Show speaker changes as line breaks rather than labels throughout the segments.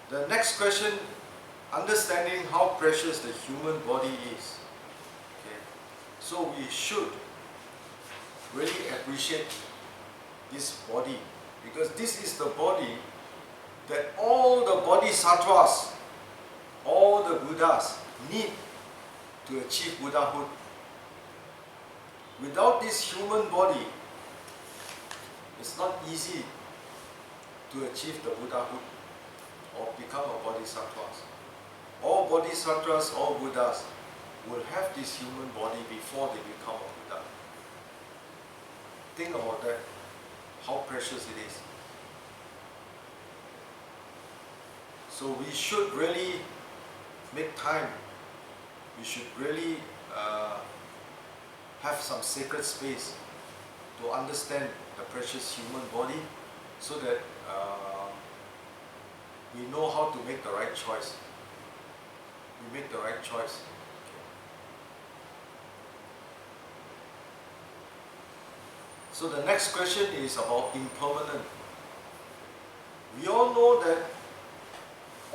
The next question, understanding how precious the human body is. Okay. So we should really appreciate this body, because this is the body that all the bodhisattvas, all the Buddhas need to achieve Buddhahood. Without this human body, it's not easy to achieve the Buddhahood or become a bodhisattva. All bodhisattvas, all Buddhas will have this human body before they become a Buddha. Think about that, how precious it is. So we should really make time. We should really have some sacred space to understand the precious human body, so that we know how to make the right choice. We make the right choice. So the next question is about impermanent. We all know that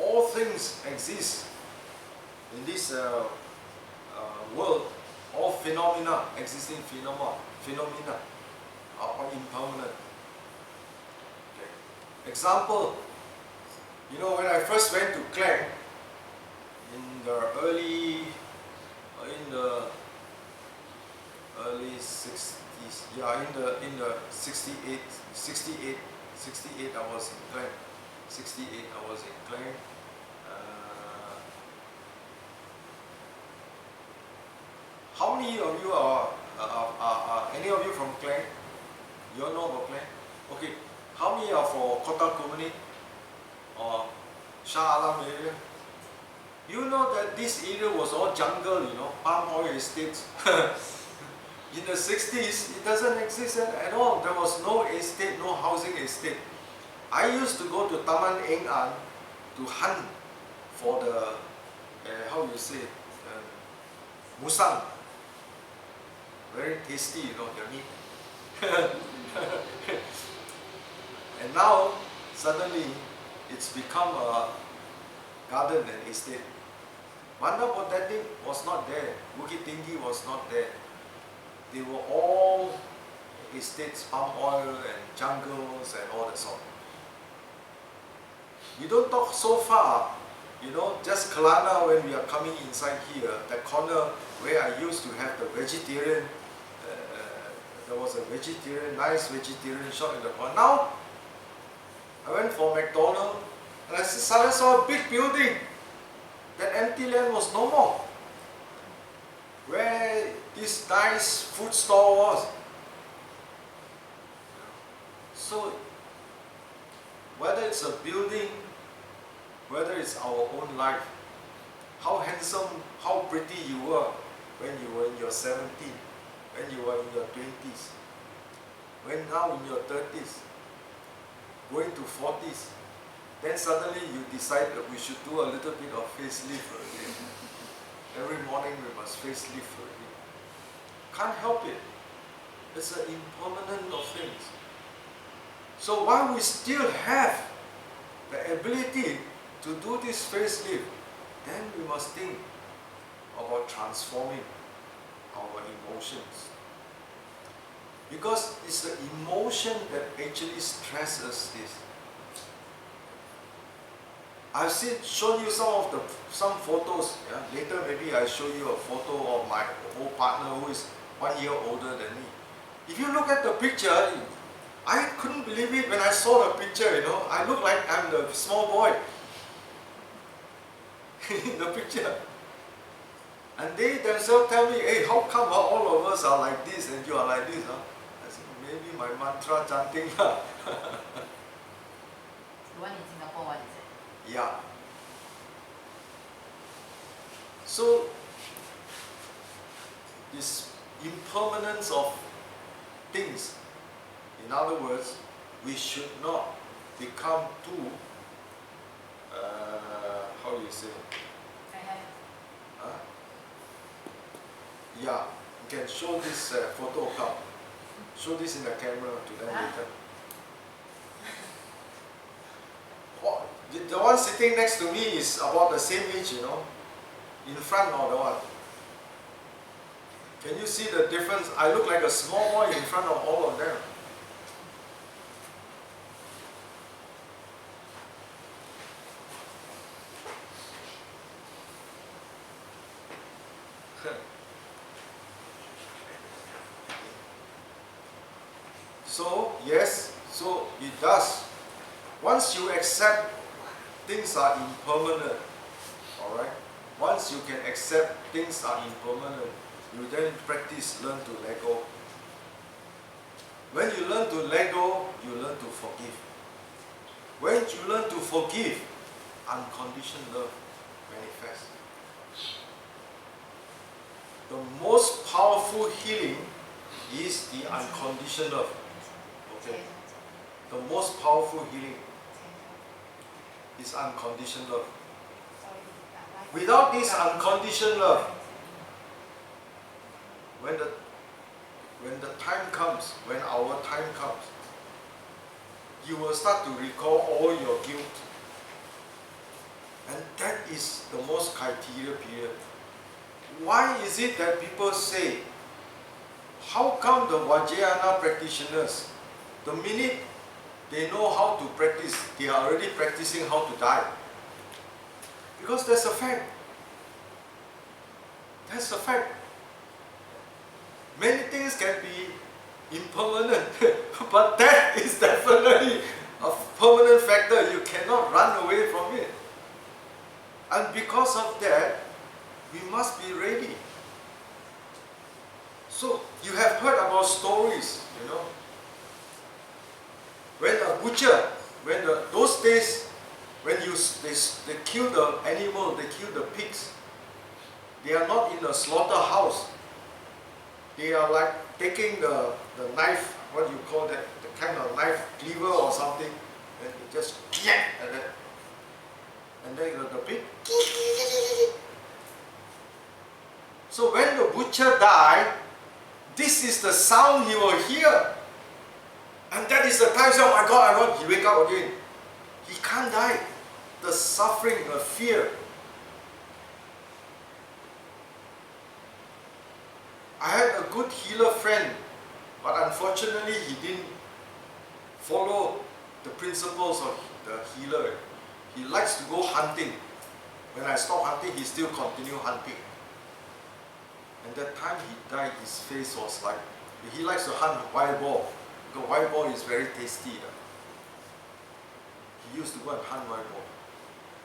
all things exist in this world. All phenomena, existing phenomena are impermanent. Okay. Example, when I first went to Klang in the early 60s, in the 68 I was in Klang. 68 I was in Klang. How many of you are any of you from Klang? You all know about Klang? Okay. How many are for Kota Kumani or Shah Alam area? You know that this area was all jungle, palm oil estates. In the 60s, it doesn't exist at all. There was no estate, no housing estate. I used to go to Taman Eng An to hunt for the, musang. Very tasty, their meat. And now, suddenly, it's become a garden and estate. Banda Botanic was not there. Bukit Tinggi was not there. They were all estates, palm oil and jungles and all that sort. We don't talk so far, just Kelana when we are coming inside here, that corner where I used to have the vegetarian, there was a nice vegetarian shop in the corner. Now, I went for McDonald's and I suddenly saw a big building. That empty land was no more. Where this nice food store was. So, whether it's a building, whether it's our own life, how handsome, how pretty you were when you were in your 17, when you were in your 20s, when now in your 30s, going to 40s, then suddenly you decide that we should do a little bit of facelift again. Every morning we must facelift again. Can't help it. It's an impermanent of things. So while we still have the ability to do this facelift, then we must think about transforming our emotions. Because it's the emotion that actually stresses this. I've shown you some photos. Yeah? Later maybe I show you a photo of my old partner who is 1 year older than me. If you look at the picture, I couldn't believe it when I saw the picture, I look like I'm the small boy in the picture. And they themselves tell me, hey, how come all of us are like this and you are like this? Huh? I said, maybe my mantra chanting.
The one in Singapore, what is it?
Yeah. So, this impermanence of things, in other words, we should not become too, how do you say? Huh? Yeah, you can show this photo account. Show this in the camera to them later. the one sitting next to me is about the same age, you know, in front of the one. Can you see the difference? I look like a small boy in front of all of them. So, yes, so it does. Once you accept things are impermanent, alright? Once you can accept things are impermanent, you then practice, learn to let go. When you learn to let go, you learn to forgive. When you learn to forgive, unconditional love manifests. The most powerful healing is the unconditional love. Okay? The most powerful healing is unconditional love. Without this unconditional love, when the time comes, when our time comes, you will start to recall all your guilt. And that is the most criteria period. Why is it that people say, how come the Vajrayana practitioners, the minute they know how to practice, they are already practicing how to die? Because that's a fact. That's a fact. Many things can be impermanent, but that is definitely a permanent factor. You cannot run away from it. And because of that, we must be ready. So, you have heard about stories, you know. When a butcher, those days, when they kill the animal, they kill the pigs, they are not in a slaughterhouse. They are like taking the knife, what you call that, the kind of knife, cleaver or something, and you just like that. And then the pig. So when the butcher dies, this is the sound he will hear. And that is the time, oh my God, he wake up again. He can't die. The suffering, the fear. I had a good healer friend, but unfortunately he didn't follow the principles of the healer. He likes to go hunting. When I stop hunting, he still continue hunting. And that time he died, his face was like, he likes to hunt wild boar, because wild boar is very tasty. He used to go and hunt wild boar.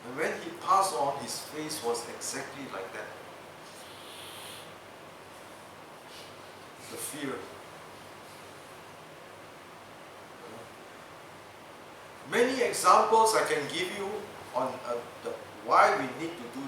And when he passed on, his face was exactly like that. The fear. Many examples I can give you on why we need to do